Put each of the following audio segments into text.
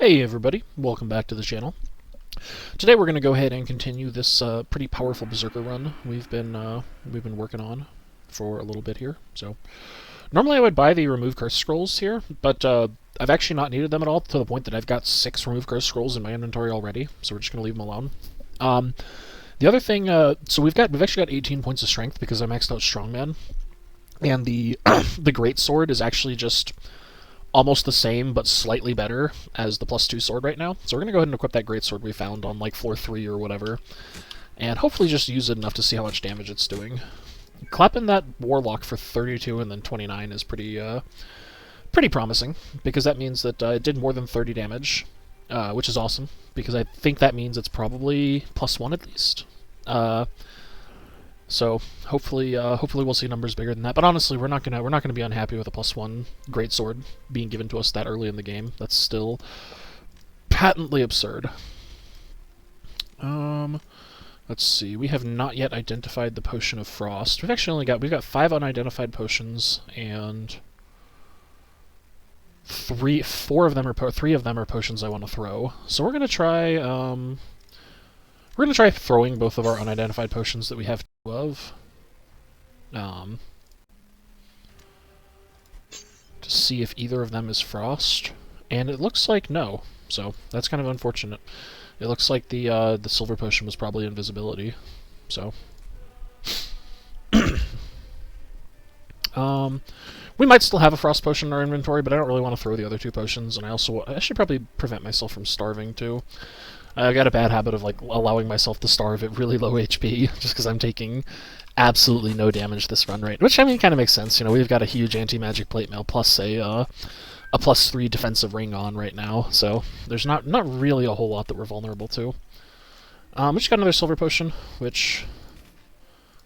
Hey everybody, welcome back to the channel. Today we're going to go ahead and continue this pretty powerful Berserker run we've been working on for a little bit here. So normally I would buy the remove curse scrolls here, but I've actually not needed them at all to the point that I've got 6 remove curse scrolls in my inventory already. So we're just going to leave them alone. The other thing, so we've actually got 18 points of strength because I maxed out strongman, and the the great sword is actually just almost the same, but slightly better as the +2 sword right now. So we're going to go ahead and equip that greatsword we found on like floor 3 or whatever, and hopefully just use it enough to see how much damage it's doing. Clapping that warlock for 32 and then 29 is pretty promising, because that means that it did more than 30 damage, which is awesome, because I think that means it's probably +1 at least. So hopefully we'll see numbers bigger than that. But honestly, we're not gonna be unhappy with a +1 greatsword being given to us that early in the game. That's still patently absurd. Let's see. We have not yet identified the potion of frost. We've got 5 unidentified potions, and 3 of them are potions I want to throw. So we're gonna try. We're going to try throwing both of our unidentified potions that we have 2 of. To see if either of them is frost. And it looks like no. So that's kind of unfortunate. It looks like the silver potion was probably invisibility. So we might still have a frost potion in our inventory, but I don't really want to throw the other 2 potions, and I should probably prevent myself from starving too. I got a bad habit of like allowing myself to starve at really low HP, just because I'm taking absolutely no damage this run rate. Which, I mean, kind of makes sense. You know, we've got a huge anti-magic plate mail plus a +3 defensive ring on right now, so there's not really a whole lot that we're vulnerable to. We just got another silver potion, which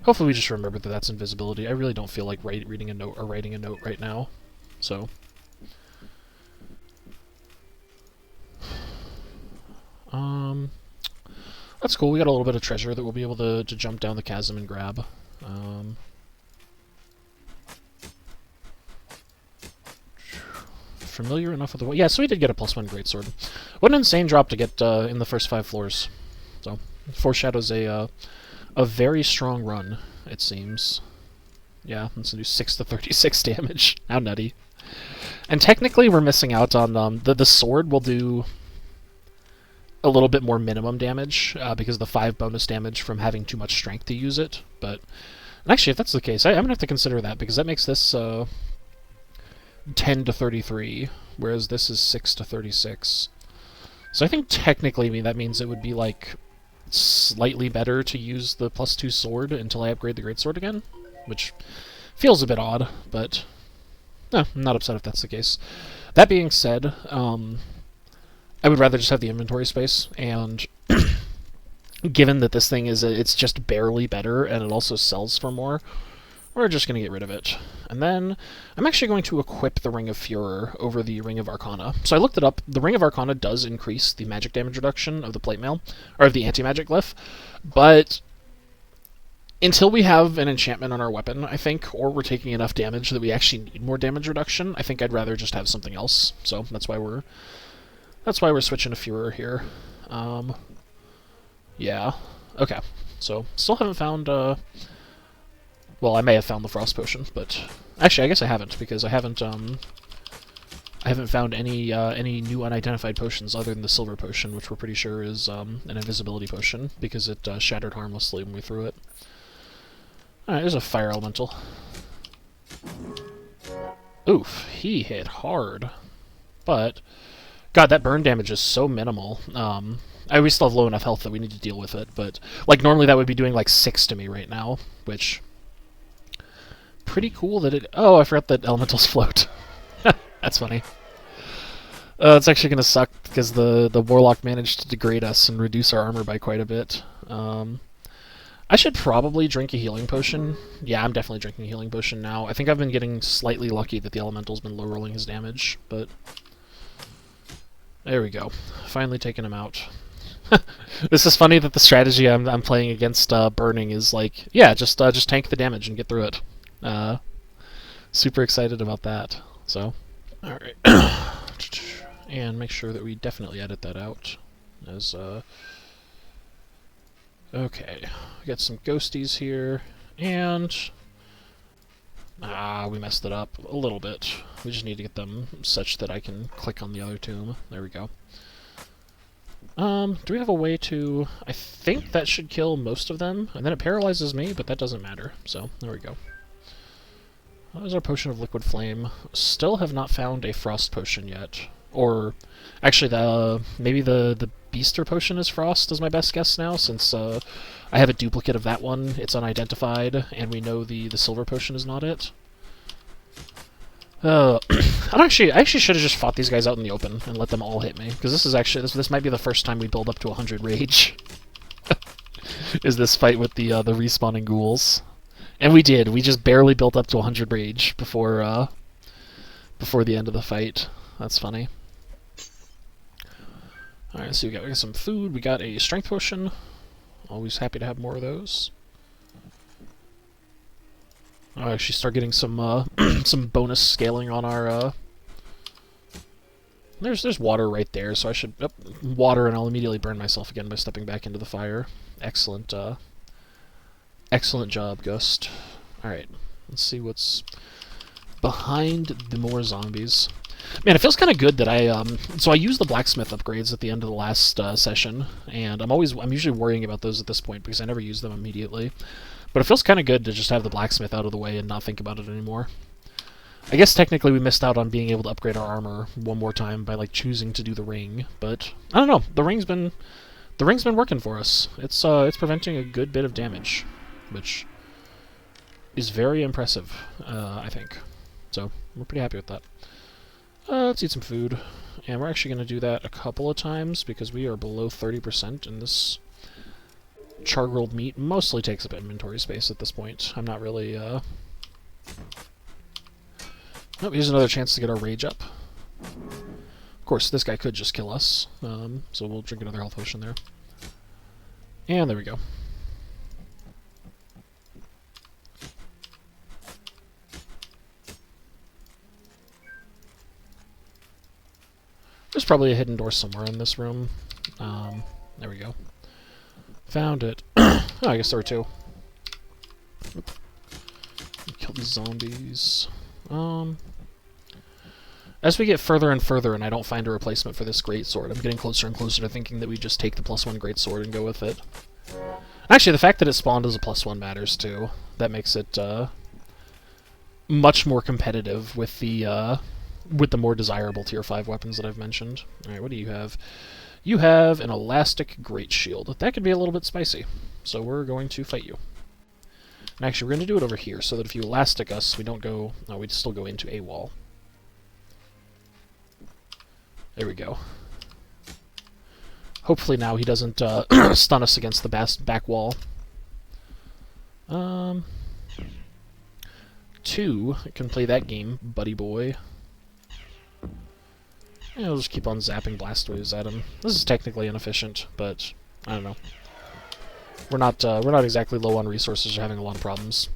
hopefully we just remember that that's invisibility. I really don't feel like reading a note or writing a note right now, so. That's cool. We got a little bit of treasure that we'll be able to jump down the chasm and grab. Familiar enough with the way. Yeah, so we did get a +1 greatsword. What an insane drop to get in the first 5 floors. So foreshadows a very strong run, it seems. Yeah, let's do 6 to 36 damage. How nutty! And technically, we're missing out on the sword will do a little bit more minimum damage because of the 5 bonus damage from having too much strength to use it. But actually, if that's the case, I'm gonna have to consider that, because that makes this 10 to 33, whereas this is 6 to 36. So I think technically that means it would be like slightly better to use the +2 sword until I upgrade the greatsword again, which feels a bit odd, but no, I'm not upset if that's the case. That being said, I would rather just have the inventory space, and given that this thing it's just barely better, and it also sells for more, we're just going to get rid of it. And then I'm actually going to equip the Ring of Furor over the Ring of Arcana. So I looked it up. The Ring of Arcana does increase the magic damage reduction of the plate mail, or of the anti-magic glyph, but until we have an enchantment on our weapon, I think, or we're taking enough damage that we actually need more damage reduction, I think I'd rather just have something else. So that's why we're switching to Furor here. Yeah. Okay. So, still haven't found, well, I may have found the Frost Potion, but actually, I guess I haven't, because I haven't found any new unidentified potions other than the Silver Potion, which we're pretty sure is an invisibility potion, because it shattered harmlessly when we threw it. Alright, there's a Fire Elemental. Oof, he hit hard. But God, that burn damage is so minimal. We still have low enough health that we need to deal with it, but like normally that would be doing like 6 to me right now, which pretty cool that it. Oh, I forgot that elementals float. That's funny. It's actually gonna suck because the warlock managed to degrade us and reduce our armor by quite a bit. I should probably drink a healing potion. Yeah, I'm definitely drinking a healing potion now. I think I've been getting slightly lucky that the elemental's been low rolling his damage, but. There we go. Finally taking him out. This is funny that the strategy I'm playing against burning is like, yeah, just tank the damage and get through it. Super excited about that. So, all right. And make sure that we definitely edit that out. As, okay, we got some ghosties here, and... we messed it up a little bit. We just need to get them such that I can click on the other tomb. There we go. Do we have a way to... I think that should kill most of them, and then it paralyzes me, but that doesn't matter. So, there we go. That was our potion of liquid flame. Still have not found a frost potion yet. Or, actually, maybe the beaster potion is frost is my best guess now, since I have a duplicate of that one. It's unidentified, and we know the silver potion is not it. I actually should have just fought these guys out in the open and let them all hit me, because this is actually this might be the first time we build up to 100 rage. Is this fight with the respawning ghouls? And we did. We just barely built up to 100 rage before the end of the fight. That's funny. All right, so we got some food. We got a strength potion. Always happy to have more of those. I'll actually start getting some some bonus scaling on our. There's water right there, so I should water, and I'll immediately burn myself again by stepping back into the fire. Excellent, excellent job, Ghost. All right, let's see what's behind the more zombies. Man, it feels kind of good that so I used the blacksmith upgrades at the end of the last session, and I'm usually worrying about those at this point because I never use them immediately. But it feels kind of good to just have the blacksmith out of the way and not think about it anymore. I guess technically we missed out on being able to upgrade our armor one more time by like choosing to do the ring, but I don't know. The ring's been working for us. It's preventing a good bit of damage, which is very impressive, I think. So we're pretty happy with that. Let's eat some food, and we're actually going to do that a couple of times because we are below 30%, and this char-grilled meat mostly takes up inventory space at this point. I'm not really, Nope, here's another chance to get our rage up. Of course, this guy could just kill us, so we'll drink another health potion there. And there we go. There's probably a hidden door somewhere in this room. There we go. Found it. Oh, I guess there were two. Oop. Kill these zombies. As we get further and further and I don't find a replacement for this greatsword, I'm getting closer and closer to thinking that we just take the +1 greatsword and go with it. Actually, the fact that it spawned as a +1 matters, too. That makes it, much more competitive with the more desirable Tier 5 weapons that I've mentioned. Alright, what do you have? You have an elastic great shield. That could be a little bit spicy, so we're going to fight you. And actually, we're going to do it over here, so that if you elastic us, we don't go... No, we still go into a wall. There we go. Hopefully now he doesn't stun us against the back wall. 2 can play that game, buddy boy. Yeah, we'll just keep on zapping blast waves at him. This is technically inefficient, but I don't know. We're not exactly low on resources or having a lot of problems.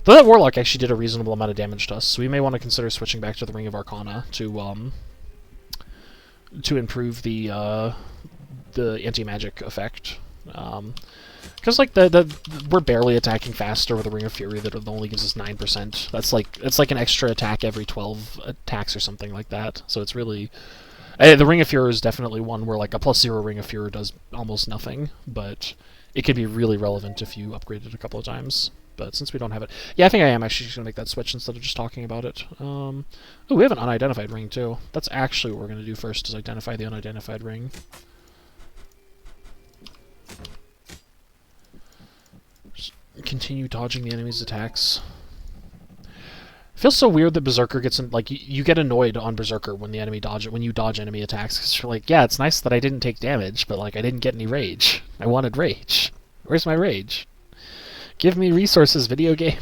Though that warlock actually did a reasonable amount of damage to us, so we may want to consider switching back to the Ring of Arcana to improve the anti-magic effect. Because like we're barely attacking faster with the Ring of Fury that only gives us 9%. It's like an extra attack every 12 attacks or something like that. So it's really the Ring of Fury is definitely one where like a +0 Ring of Fury does almost nothing, but it could be really relevant if you upgrade it a couple of times. But since we don't have it, yeah, I think I am actually just gonna make that switch instead of just talking about it. Oh, we have an unidentified ring too. That's actually what we're gonna do first, is identify the unidentified ring. Continue dodging the enemy's attacks. Feels so weird that Berserker gets in, like you get annoyed on Berserker when you dodge enemy attacks, because you're like, yeah, it's nice that I didn't take damage, but like I didn't get any rage. I wanted rage. Where's my rage? Give me resources, video game.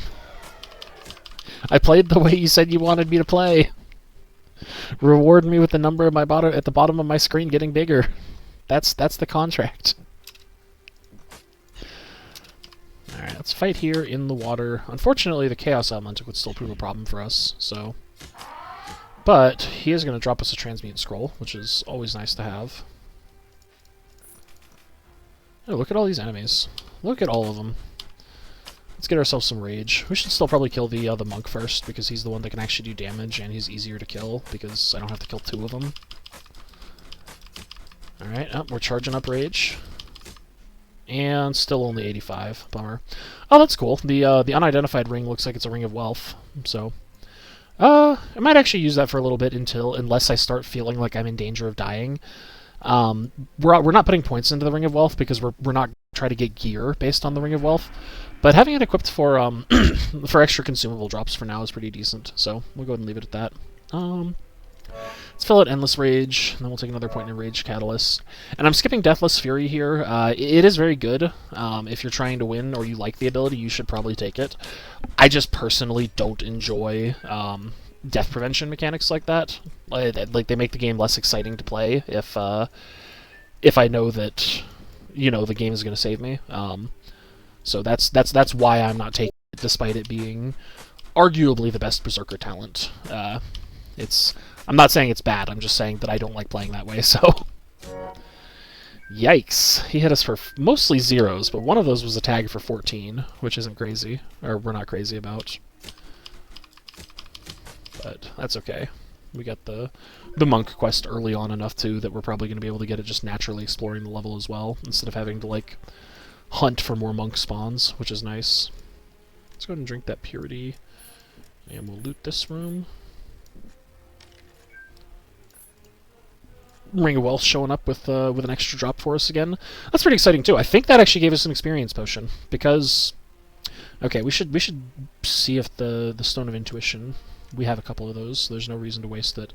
I played the way you said you wanted me to play. Reward me with the number of at the bottom of my screen getting bigger. That's the contract. Alright, let's fight here in the water. Unfortunately, the Chaos Elemental would still prove a problem for us, so But he is going to drop us a transmute scroll, which is always nice to have. Oh, look at all these enemies. Look at all of them. Let's get ourselves some rage. We should still probably kill the monk first, because he's the one that can actually do damage, and he's easier to kill, because I don't have to kill 2 of them. Alright, oh, we're charging up rage. And still only 85. Bummer. Oh, that's cool. The unidentified ring looks like it's a ring of wealth. So, I might actually use that for a little bit unless I start feeling like I'm in danger of dying. We're not putting points into the ring of wealth because we're not trying to get gear based on the ring of wealth. But having it equipped for for extra consumable drops for now is pretty decent. So we'll go ahead and leave it at that. Let's fill out Endless Rage, and then we'll take another point in Rage Catalyst. And I'm skipping Deathless Fury here. It is very good. If you're trying to win or you like the ability, you should probably take it. I just personally don't enjoy death prevention mechanics like that. Like they make the game less exciting to play if I know that the game is going to save me. So that's why I'm not taking it, despite it being arguably the best Berserker talent. I'm not saying it's bad, I'm just saying that I don't like playing that way, so... Yikes. He hit us for mostly zeros, but one of those was a tag for 14, which isn't crazy. Or we're not crazy about. But that's okay. We got the monk quest early on enough, too, that we're probably going to be able to get it just naturally exploring the level as well, instead of having to, like, hunt for more monk spawns, which is nice. Let's go ahead and drink that purity, and we'll loot this room. Ring of Wealth showing up with an extra drop for us again. That's pretty exciting too. I think that actually gave us an experience potion because, okay, we should see if the Stone of Intuition. We have a couple of those. So there's no reason to waste it.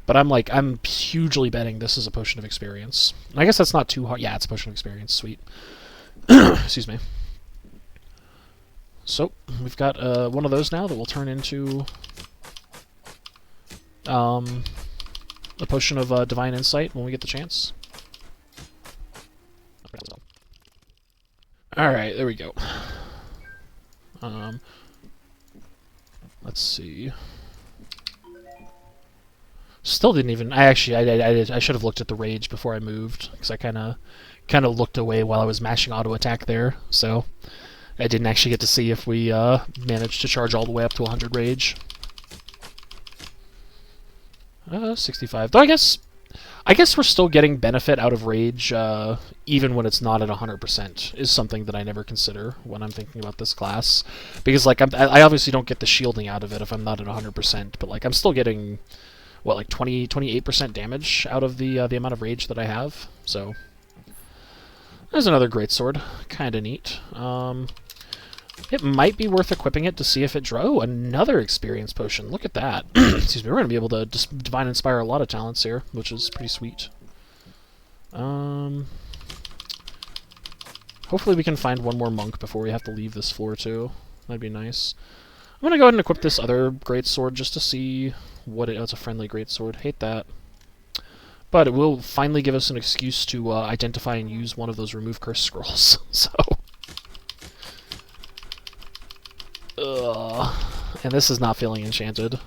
But I'm hugely betting this is a potion of experience. I guess that's not too hard. Yeah, it's a potion of experience. Sweet. Excuse me. So we've got one of those now that will turn into a potion of Divine Insight when we get the chance. Alright, there we go. Let's see. Still didn't even... I should have looked at the rage before I moved, because I kind of looked away while I was mashing auto attack there, so I didn't actually get to see if we managed to charge all the way up to 100 rage. 65. Though I guess we're still getting benefit out of rage, even when it's not at 100%, is something that I never consider when I'm thinking about this class. Because, like, I obviously don't get the shielding out of it if I'm not at 100%, but, like, I'm still getting, what, like 28% damage out of the amount of rage that I have, so... There's another greatsword. Kinda neat. It might be worth equipping it to see if it Oh, another experience potion. Look at that. Excuse me, we're going to be able to Divine Inspire a lot of talents here, which is pretty sweet. Hopefully we can find one more monk before we have to leave this floor, too. That'd be nice. I'm going to go ahead and equip this other greatsword just to see what it... Oh, it's a friendly greatsword. Hate that. But it will finally give us an excuse to identify and use one of those Remove Curse scrolls, so... Ugh. And this is not feeling enchanted.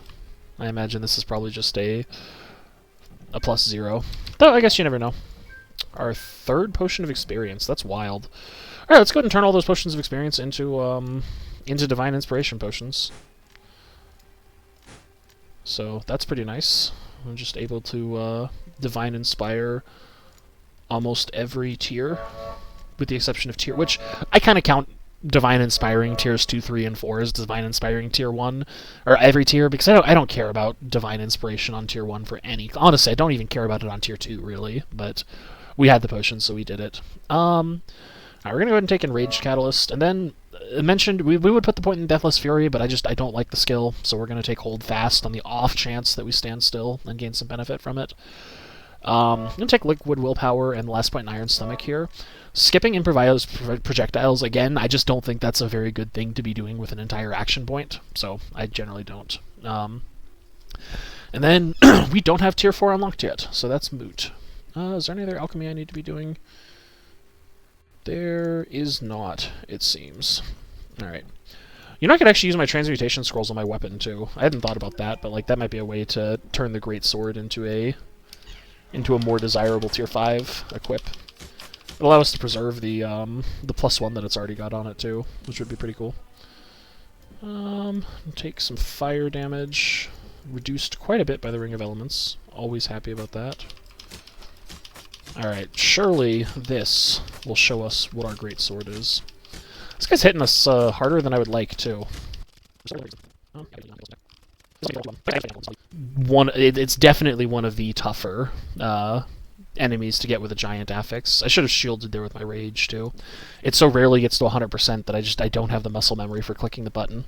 I imagine this is probably just a +0. Though, I guess you never know. Our third potion of experience. That's wild. Alright, let's go ahead and turn all those potions of experience into Divine Inspiration potions. So, that's pretty nice. I'm just able to Divine Inspire almost every tier, with the exception of tier... Which, I kind of count Divine Inspiring tiers 2, 3, and 4 as Divine Inspiring tier 1, or every tier, because I don't care about Divine Inspiration on tier 1 for any... Honestly, I don't even care about it on tier 2, really, but we had the potion, so we did it. Alright, we're gonna go ahead and take Enraged Catalyst, and then I mentioned we would put the point in Deathless Fury, but I don't like the skill, so we're gonna take Hold Fast on the off chance that we stand still and gain some benefit from it. I'm gonna take Liquid Willpower and the last point in Iron Stomach here. Skipping improvised projectiles, again, I just don't think that's a very good thing to be doing with an entire action point, so I generally don't. And then, we don't have Tier 4 unlocked yet, so that's moot. Is there any other alchemy I need to be doing? There is not, it seems. Alright. You know, I could actually use my transmutation scrolls on my weapon too. I hadn't thought about that, but like that might be a way to turn the great sword into a more desirable tier 5 equip. It'll allow us to preserve the +1 that it's already got on it too, which would be pretty cool. Take some fire damage, reduced quite a bit by the Ring of Elements. Always happy about that. Alright, surely this will show us what our great sword is. This guy's hitting us harder than I would like, too. It's definitely one of the tougher enemies to get with a giant affix. I should have shielded there with my rage, too. It so rarely gets to 100% that I don't have the muscle memory for clicking the button.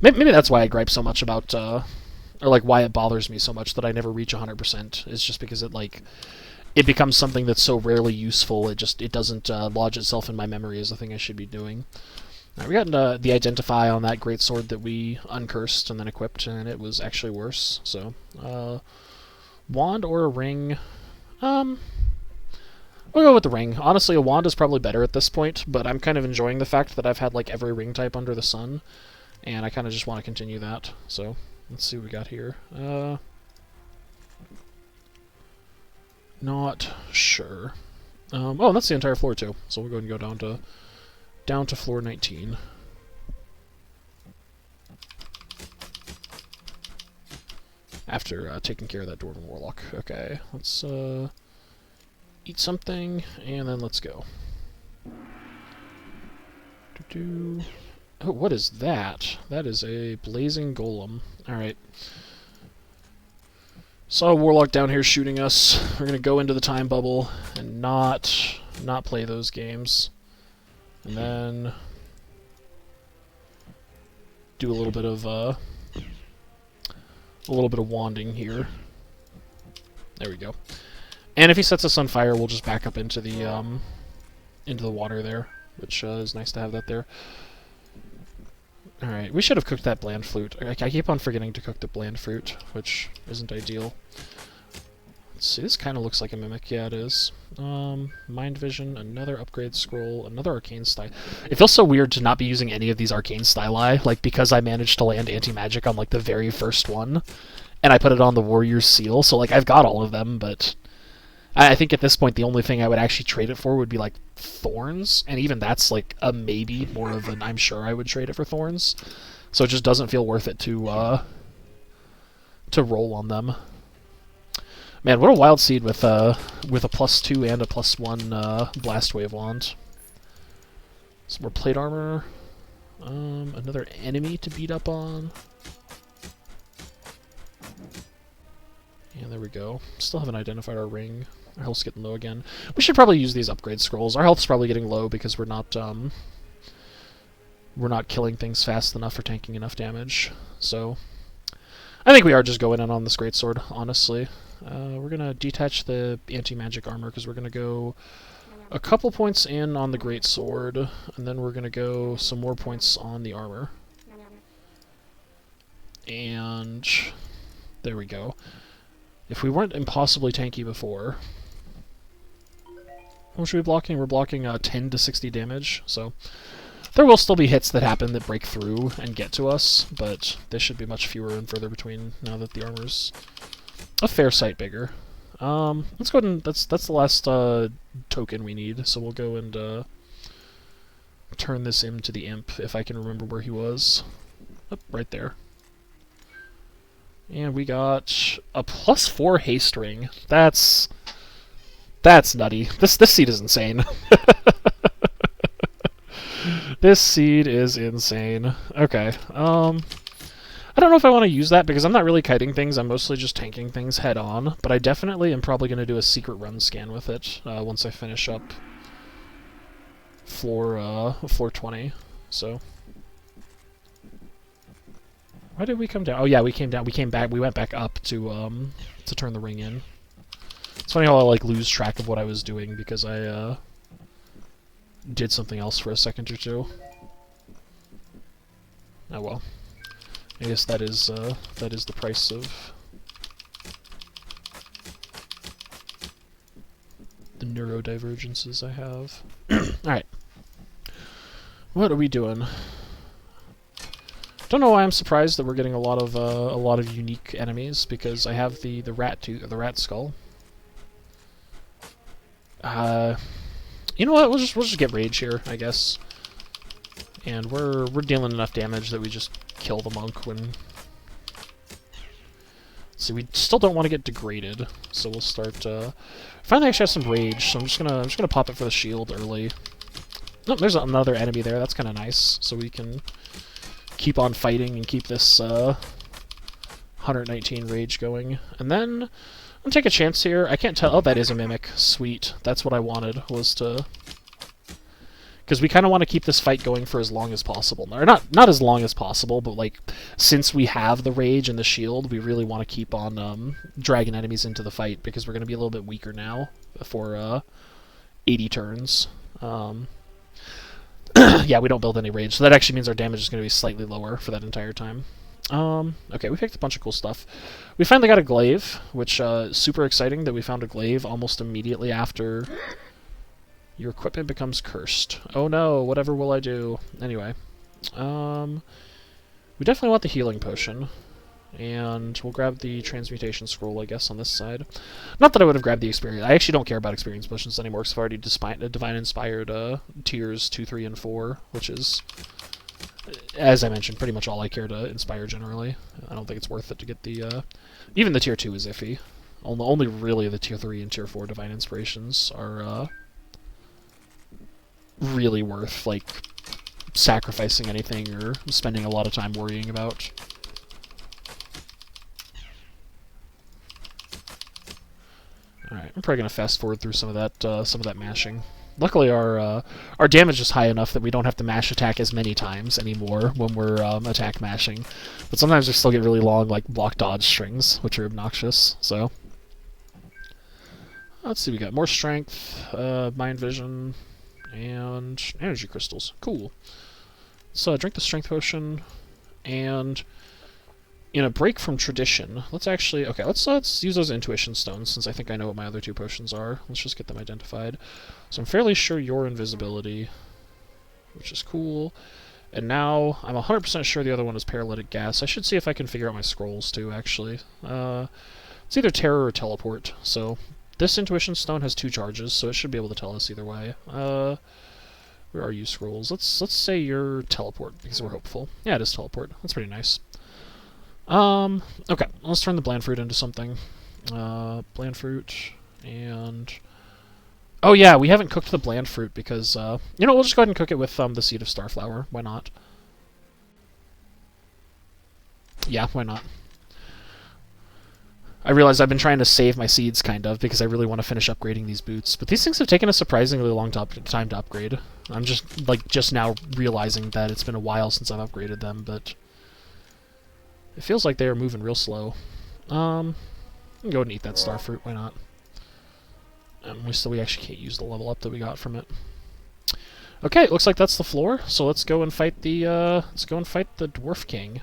Maybe that's why I gripe so much about, or like why it bothers me so much that I never reach 100%, is just because it becomes something that's so rarely useful, it doesn't lodge itself in my memory as the thing I should be doing. Right, we got the Identify on that great sword that we uncursed and then equipped, and it was actually worse. So, wand or a ring? We'll go with the ring. Honestly, a wand is probably better at this point, but I'm kind of enjoying the fact that I've had like every ring type under the sun, and I kind of just want to continue that. So, let's see what we got here. Not sure. Oh, that's the entire floor too. So we'll go ahead and go down to floor 19. After taking care of that Dwarven Warlock. Okay, let's eat something and then let's go. Oh, what is that? That is a blazing golem. All right. Saw a Warlock down here shooting us. We're gonna go into the time bubble and not play those games, and then do a little bit of wanding here. There we go. And if he sets us on fire, we'll just back up into the water there, which is nice to have that there. Alright, we should have cooked that bland fruit. I keep on forgetting to cook the bland fruit, which isn't ideal. Let's see, this kind of looks like a mimic. Yeah, it is. Mind Vision, another upgrade scroll, another arcane style. It feels so weird to not be using any of these arcane styli, like, because I managed to land anti-magic on, like, the very first one, and I put it on the Warrior's Seal, so, like, I've got all of them, but I think at this point the only thing I would actually trade it for would be, like, Thorns, and even that's, like, a maybe, more of an I'm sure I would trade it for Thorns, so it just doesn't feel worth it to roll on them. Man, what a wild seed with a +2 and a +1 Blast Wave Wand. Some more plate armor. Another enemy to beat up on. And there we go. Still haven't identified our ring. Our health's getting low again. We should probably use these upgrade scrolls. Our health's probably getting low because we're not killing things fast enough or tanking enough damage. So I think we are just going in on this greatsword, honestly. We're going to detach the anti-magic armor because we're going to go a couple points in on the greatsword, and then we're going to go some more points on the armor. And there we go. If we weren't impossibly tanky before... What should we be blocking? We're blocking 10 to 60 damage, so... There will still be hits that happen that break through and get to us, but they should be much fewer and further between now that the armor's a fair sight bigger. Let's go ahead and... That's the last token we need, so we'll go and turn this into the imp, if I can remember where he was. Oh, right there. And we got a +4 haste ring. That's nutty. This seed is insane. This seed is insane. Okay. I don't know if I want to use that because I'm not really kiting things. I'm mostly just tanking things head on. But I definitely am probably going to do a secret run scan with it once I finish up floor 20. So. Why did we come down? Oh yeah, we came down. We came back. We went back up to turn the ring in. It's funny how I like lose track of what I was doing because I did something else for a second or two. Oh well. I guess that is the price of the neurodivergences I have. All right. What are we doing? Don't know why I'm surprised that we're getting a lot of unique enemies, because I have the rat skull. You know what? We'll just get rage here, I guess. And we're dealing enough damage that we just kill the monk when. See, we still don't want to get degraded, so we'll start. Finally, actually have some rage, so I'm just gonna pop it for the shield early. Oh, there's another enemy there. That's kind of nice, so we can keep on fighting and keep this 119 rage going. And then I'm gonna take a chance here. I can't tell. Oh, that is a mimic. Sweet. That's what I wanted, was to. Because we kind of want to keep this fight going for as long as possible. Or not as long as possible, but like, since we have the rage and the shield, we really want to keep on dragging enemies into the fight, because we're going to be a little bit weaker now for 80 turns. Yeah, we don't build any rage, so that actually means our damage is going to be slightly lower for that entire time. Okay, we picked a bunch of cool stuff. We finally got a glaive, which super exciting that we found a glaive almost immediately after. Your equipment becomes cursed. Oh no, whatever will I do? Anyway. We definitely want the healing potion. And we'll grab the transmutation scroll, I guess, on this side. Not that I would have grabbed the experience. I actually don't care about experience potions anymore, because I've already divine inspired tiers 2, 3, and 4, which is, as I mentioned, pretty much all I care to inspire generally. I don't think it's worth it to get the... even the tier 2 is iffy. Only really the tier 3 and tier 4 divine inspirations are... really worth, like, sacrificing anything or spending a lot of time worrying about. Alright, I'm probably going to fast forward through some of that mashing. Luckily, our damage is high enough that we don't have to mash attack as many times anymore when we're attack mashing. But sometimes we still get really long, like, block dodge strings, which are obnoxious, so... Let's see, we got more strength, mind vision... and energy crystals. Cool. So drink the strength potion, and in a break from tradition, let's use those intuition stones, since I think I know what my other 2 potions are. Let's just get them identified. So I'm fairly sure you're invisibility, which is cool. And now I'm 100% sure the other one is paralytic gas. I should see if I can figure out my scrolls too, actually. It's either terror or teleport, so this intuition stone has 2 charges, so it should be able to tell us either way. Where are you, scrolls? Let's say you're teleport, because we're hopeful. Yeah, it is teleport. That's pretty nice. Okay, let's turn the bland fruit into something. Bland fruit, and... Oh yeah, we haven't cooked the bland fruit because, you know, we'll just go ahead and cook it with the seed of starflower. Why not? Yeah, why not? I realize I've been trying to save my seeds, kind of, because I really want to finish upgrading these boots. But these things have taken a surprisingly long time to upgrade. I'm just now realizing that it's been a while since I've upgraded them, but... It feels like they are moving real slow. We can go and eat that starfruit, why not? We actually can't use the level up that we got from it. Okay, it looks like that's the floor, so let's go and fight the Dwarf King.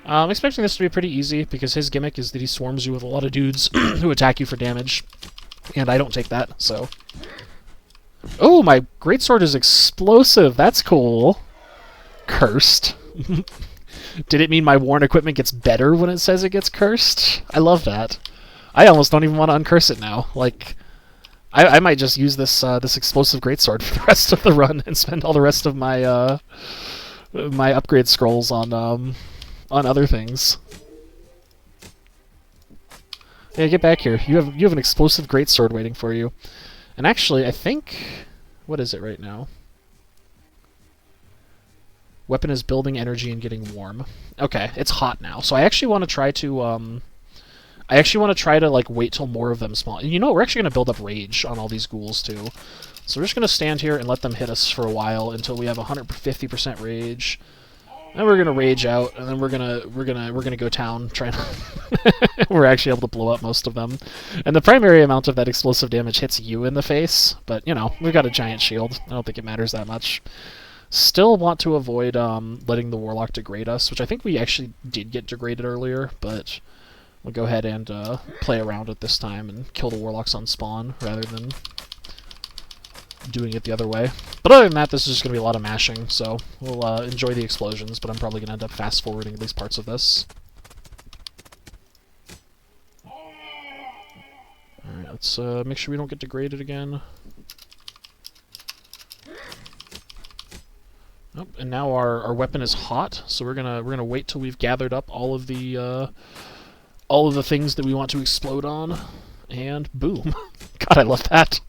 I'm expecting this to be pretty easy, because his gimmick is that he swarms you with a lot of dudes who attack you for damage, and I don't take that, so... Oh, my greatsword is explosive! That's cool! Cursed. Did it mean my worn equipment gets better when it says it gets cursed? I love that. I almost don't even want to uncurse it now. Like, I might just use this this explosive greatsword for the rest of the run and spend all the rest of my my upgrade scrolls on other things. Yeah, get back here. You have an explosive greatsword waiting for you. And actually, I think... What is it right now? Weapon is building energy and getting warm. Okay, it's hot now. So I actually want to try to, like, wait till more of them spawn. You know, we're actually going to build up rage on all these ghouls, too. So we're just going to stand here and let them hit us for a while until we have 150% rage. Then we're gonna rage out, and then we're gonna go town trying to... We're actually able to blow up most of them. And the primary amount of that explosive damage hits you in the face, but, you know, we've got a giant shield. I don't think it matters that much. Still want to avoid letting the Warlock degrade us, which I think we actually did get degraded earlier, but we'll go ahead and play around it this time and kill the Warlocks on spawn rather than doing it the other way. But other than that, this is just going to be a lot of mashing, so we'll enjoy the explosions, but I'm probably going to end up fast-forwarding at least parts of this. Alright, let's make sure we don't get degraded again. Oh, and now our weapon is hot, so we're gonna wait till we've gathered up all of the things that we want to explode on, and boom! God, I love that.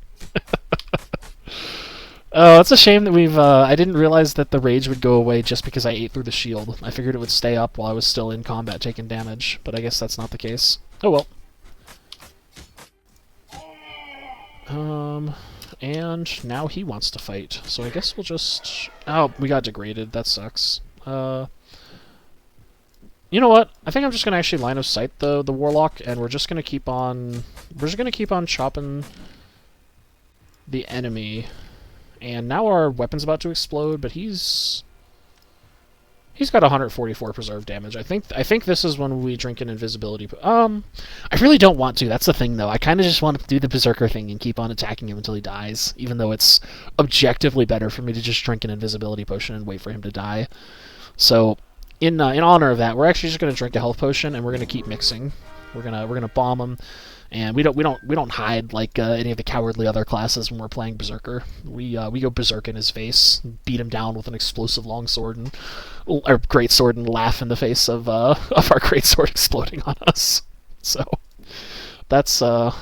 Oh, it's a shame that we've. I didn't realize that the rage would go away just because I ate through the shield. I figured it would stay up while I was still in combat taking damage, but I guess that's not the case. Oh well. And now he wants to fight, so I guess we'll just... Oh, we got degraded. That sucks. You know what? I think I'm just gonna actually line of sight the warlock, and we're just gonna keep on... We're just gonna keep on chopping the enemy. And now our weapon's about to explode, but he's got 144 preserve damage. I think this is when we drink an invisibility. I really don't want to. That's the thing, though. I kind of just want to do the Berserker thing and keep on attacking him until he dies, even though it's objectively better for me to just drink an invisibility potion and wait for him to die. So, in honor of that, we're actually just going to drink a health potion and we're going to keep mixing. We're gonna bomb him. And we don't hide like any of the cowardly other classes when we're playing Berserker. We go Berserk in his face, beat him down with an explosive longsword and or greatsword, and laugh in the face of our greatsword exploding on us. So that's the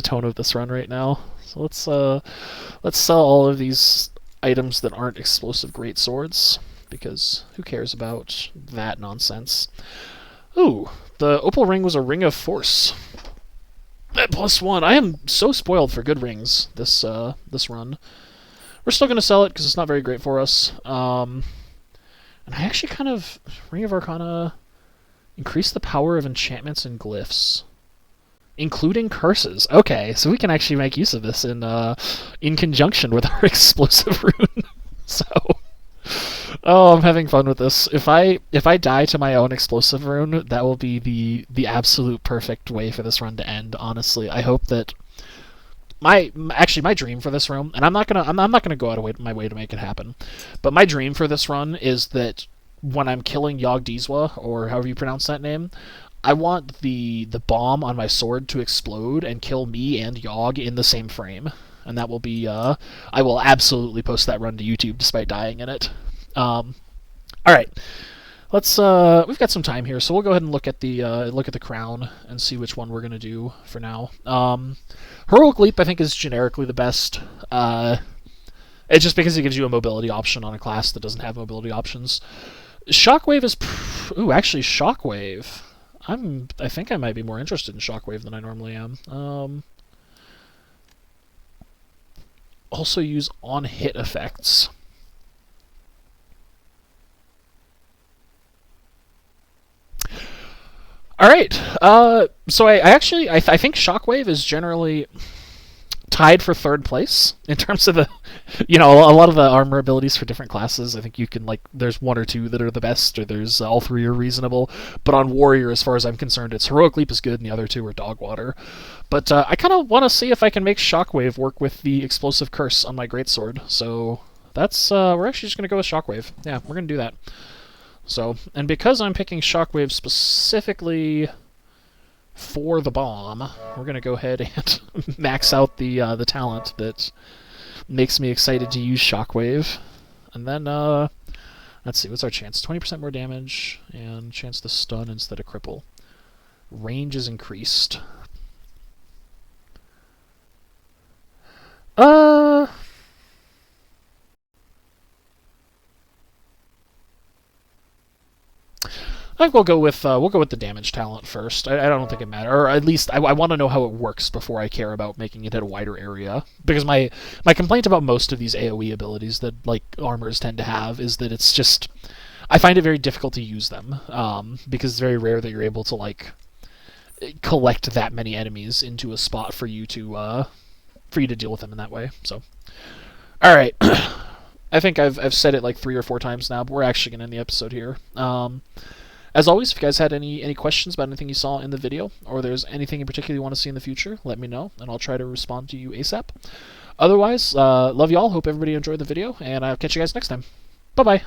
tone of this run right now. So let's sell all of these items that aren't explosive greatswords, because who cares about that nonsense? Ooh, the opal ring was a ring of force. At +1. I am so spoiled for good rings this run. We're still going to sell it because it's not very great for us. And I actually kind of... Ring of Arcana... Increase the power of enchantments and glyphs. Including curses. Okay, so we can actually make use of this in conjunction with our explosive rune. So... Oh, I'm having fun with this. If I die to my own explosive rune, that will be the absolute perfect way for this run to end. Honestly, I hope that my dream for this run, and I'm not gonna go out of my way to make it happen, but my dream for this run is that when I'm killing Yogg-Dizwa, or however you pronounce that name, I want the bomb on my sword to explode and kill me and Yogg in the same frame. And that will be, I will absolutely post that run to YouTube despite dying in it. Alright. Let's, we've got some time here, so we'll go ahead and look at the crown and see which one we're going to do for now. Heroic Leap, I think, is generically the best. It's just because it gives you a mobility option on a class that doesn't have mobility options. Shockwave is... Ooh, actually, Shockwave. I think I might be more interested in Shockwave than I normally am. Also use on-hit effects. Alright, so I think Shockwave is generally tied for third place in terms of the, a lot of the armor abilities for different classes. I think you can, there's one or two that are the best, or there's all three are reasonable. But on Warrior, as far as I'm concerned, it's Heroic Leap is good, and the other two are dog water. But I kind of want to see if I can make Shockwave work with the Explosive Curse on my Greatsword. So that's, we're actually just going to go with Shockwave. Yeah, we're going to do that. So, and because I'm picking Shockwave specifically for the bomb, we're going to go ahead and max out the talent that makes me excited to use Shockwave. And then, let's see, what's our chance? 20% more damage, and chance to stun instead of cripple. Range is increased. I think we'll go with the damage talent first. I don't think it matters, or at least I want to know how it works before I care about making it hit a wider area. Because my complaint about most of these AOE abilities that armors tend to have is that it's just, I find it very difficult to use them, because it's very rare that you're able to collect that many enemies into a spot for you to deal with them in that way. So, all right. I think I've said it 3 or 4 times now, but we're actually going to end the episode here. As always, if you guys had any questions about anything you saw in the video, or there's anything in particular you want to see in the future, let me know, and I'll try to respond to you ASAP. Otherwise, love y'all. Hope everybody enjoyed the video, and I'll catch you guys next time. Bye-bye.